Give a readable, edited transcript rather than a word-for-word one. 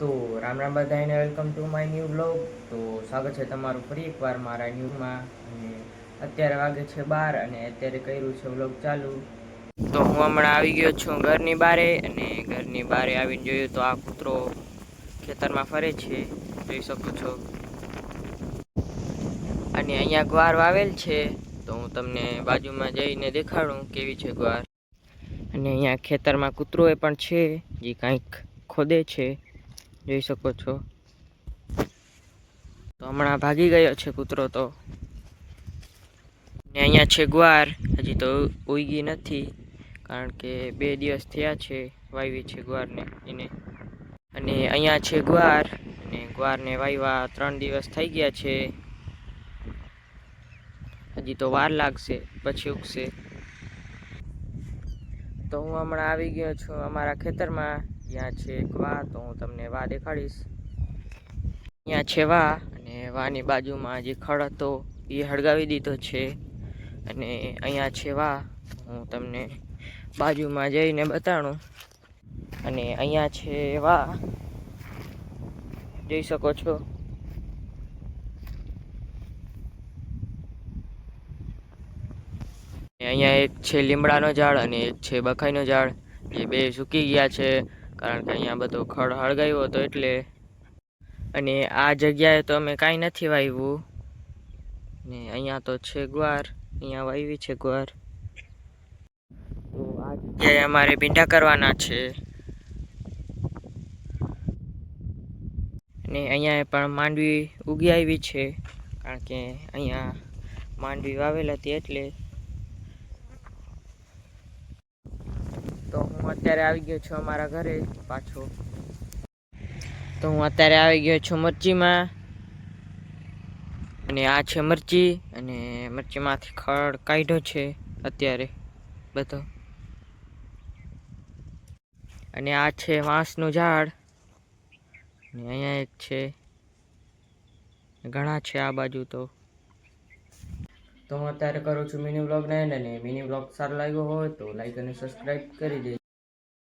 તો રામ રામ બધાને, welcome to my new blog. તો સ્વાગત છે તમારું ફરી એકવાર મારા ન્યૂમાં. અને અત્યારે વાગે છે 12 અને અત્યારે કર્યું છે બ્લોગ ચાલુ. તો હું હમણાં આવી ગયો છું ઘરની બારે, અને ઘરની બારે આવીને જોયું તો આ કૂતરો ખેતરમાં ફરે છે, જોઈ શકો છો. અને અહીંયા ગ્વાર વાવેલ છે, તો હું તમને બાજુમાં જઈને દેખાડું કેવી છે ગ્વાર. અને અહીંયા ખેતરમાં કૂતરો એ પણ છે, જે કંઈક ખોદે છે, જોઈ શકો છો. તો હમણાં ભાગી ગયો છે કૂતરો તો. ને અહીંયા છે ગ્વાર, હજી તો ઉગી નથી, કારણ કે 2 દિવસ થયા છે વાવી છે ગ્વારને એને. અને અહીંયા છે ગ્વાર, અને ગ્વારને વાવ્યા 3 દિવસ થઈ ગયા છે. હજી તો વાર લાગશે, પછી ઉગશે. તો હું હમણાં આવી ગયો છું અમારા ખેતરમાં, ત્યાં છે વા, તો હું તમને વા દેખાડીશ. અહીંયા છે વા, અને વાની બાજુમાં જે ખડ હતો એ હળગાવી દીધો છે. અને અહીંયા છે વા, હું તમને બાજુમાં જઈને બતાડું. અને અહીંયા છે વા, જોઈ શકો છો. અહીંયા એક છે લીમડાનો ઝાડ અને એક છે બખાઈનો ઝાડ, જે 2 સૂકી ગયા છે, કારણ કે અહીંયા બધો ખડ હળગાવ્યો હતો એટલે. અને આ જગ્યાએ તો અમે કાંઈ નથી વાવ્યું. ને અહીંયા તો છે ગ્વાર, અહીંયા વાવી છે ગ્વાર. તો આ જગ્યાએ અમારે ભીંડા કરવાના છે. અને અહીંયા પણ માંડવી ઉગી આવી છે, કારણ કે અહીંયા માંડવી વાવેલ હતી એટલે. તો હું અત્યારે આવી ગયો છું અમારા ઘરે પાછો. તો હું અત્યારે આવી ગયો છું મરચીમાં. અને આ છે મરચી, અને મરચીમાંથી ખડ કાઢ્યો છે અત્યારે બધો. અને આ છે વાંસનું ઝાડ, અને અહીંયા એક છે, ઘણા છે આ બાજુ તો. તો હું અત્યારે કરું છું મિની વ્લોગને એન્ડ, અને મિની વ્લોગ સારો લાગ્યો હોય તો લાઈક અને સબસ્ક્રાઈબ કરી દેજો.